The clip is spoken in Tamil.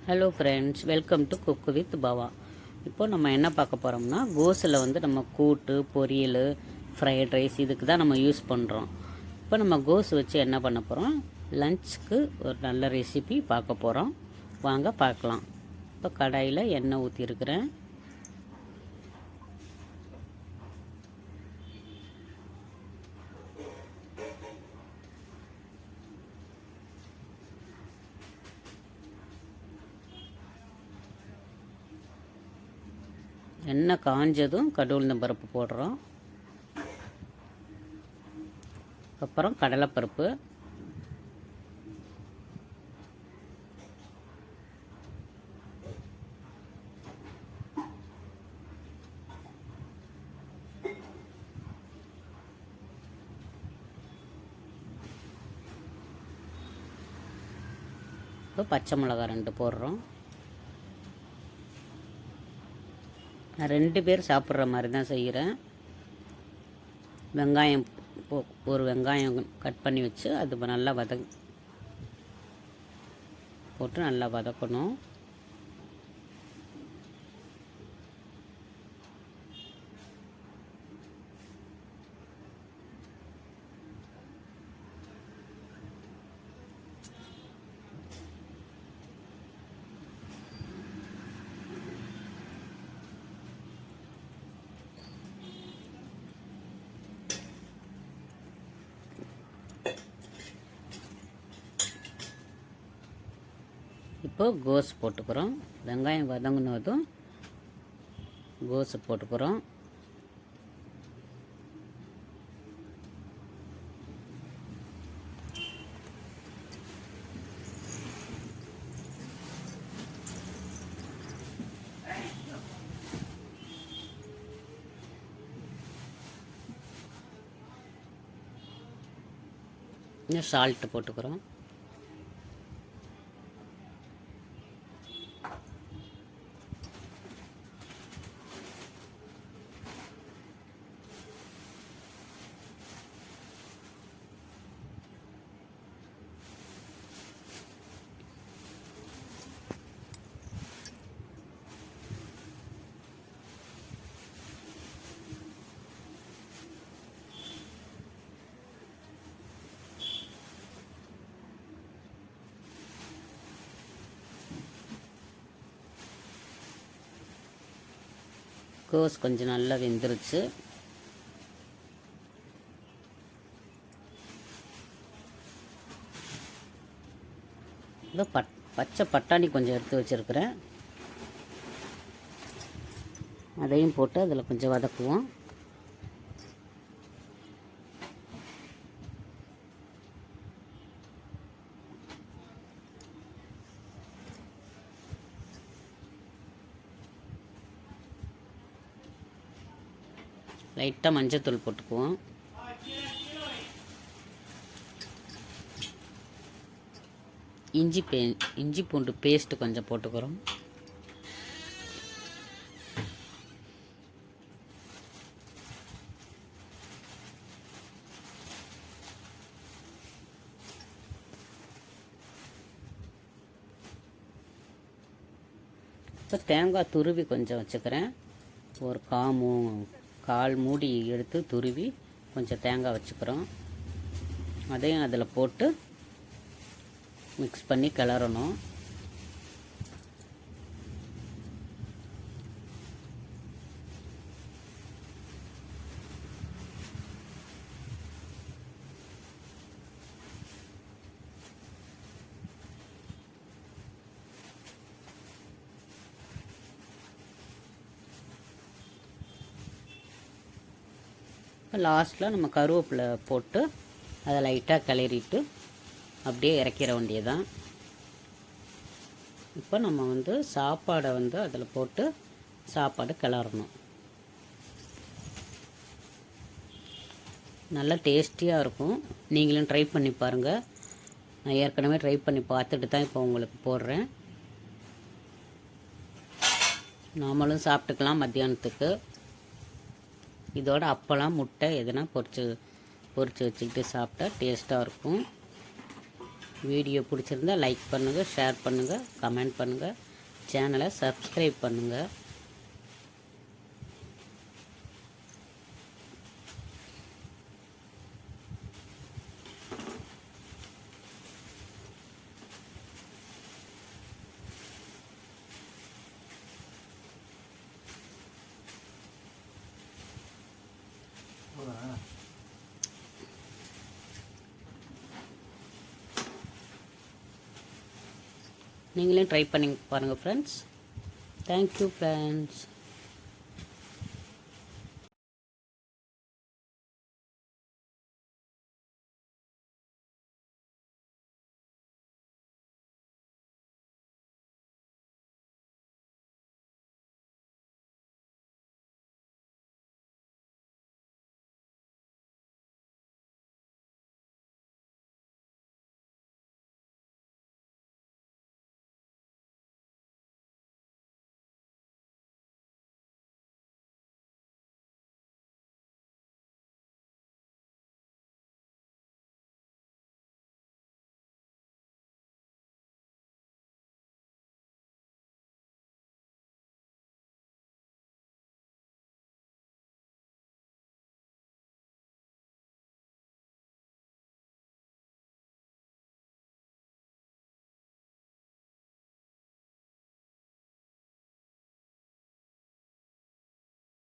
Hello friends, welcome to cook with Bava. இப்போ நம்ம என்ன பார்க்க போகிறோம்னா, கோஸில் வந்து நம்ம கூட்டு, பொரியல், ஃப்ரைட் ரைஸ் இதுக்கு தான் நம்ம யூஸ் பண்ணுறோம். இப்போ நம்ம கோஸ் வச்சு என்ன பண்ண போகிறோம், லஞ்சுக்கு ஒரு நல்ல ரெசிபி பார்க்க போகிறோம். வாங்க பார்க்கலாம். இப்போ கடாயில் எண்ணெய் ஊற்றிருக்கிறேன். எண்ணெய் காஞ்சதும் கடுகு பருப்பு போடுறோம். அப்புறம் கடலைப்பருப்பு, இப்போ பச்சை மிளகாய் 2 போடுறோம். நான் 2 பேர் சாப்பிட்ற மாதிரி தான் செய்கிறேன். வெங்காயம் ஒரு வெங்காயம் கட் பண்ணி வச்சு அது நல்லா போட்டு நல்லா வதக்கணும். இப்போ கோஸ் போட்டுக்கிறோம். வெங்காயம் வதங்கினதும் கோஸை போட்டுக்கிறோம். இன்னும் சால்ட்டு போட்டுக்கிறோம். கோஸ் கொஞ்சம் நல்லா வெந்துருச்சு. இதோ பச்சை பட்டாணி கொஞ்சம் எடுத்து வச்சுருக்கிறேன். அதையும் போட்டு அதில் கொஞ்சம் வதக்குவோம். லைட்டாக மஞ்சத்தூள் போட்டுக்குவோம். இஞ்சி பூண்டு பேஸ்ட்டு கொஞ்சம் போட்டுக்கிறோம். இப்போ தேங்காய் துருவி கொஞ்சம் வச்சுக்கிறேன். ஒரு கால் மூடி எடுத்து துருவி கொஞ்சம் தேங்காய் வச்சுக்கிறோம். அதையும் அதில் போட்டு மிக்ஸ் பண்ணி கிளறணும். லாஸ்ட்டில் நம்ம கருவேப்பிலை போட்டு அதை லைட்டாக கிளறிட்டு அப்படியே இறக்கிற வேண்டியதான். இப்போ நம்ம வந்து சாப்பாடை வந்து அதில் போட்டு சாப்பாடு கிளறணும். நல்லா டேஸ்டியாக இருக்கும். நீங்களும் ட்ரை பண்ணி பாருங்கள். நான் ஏற்கனவே ட்ரை பண்ணி பார்த்துட்டு தான் இப்போ உங்களுக்கு போடுறேன். நாமளும் சாப்பிட்டுக்கலாம் மத்தியானத்துக்கு. இதோட அப்பளம், முட்டை எதுனா பொரிச்சு வச்சுக்கிட்டு சாப்பிட்டா டேஸ்ட்டாக இருக்கும். வீடியோ பிடிச்சிருந்தா லைக் பண்ணுங்கள், ஷேர் பண்ணுங்கள், கமெண்ட் பண்ணுங்கள், சேனலை சப்ஸ்கிரைப் பண்ணுங்கள். நீங்களே ட்ரை பண்ணி பாருங்கள் ஃப்ரெண்ட்ஸ். Thank you friends.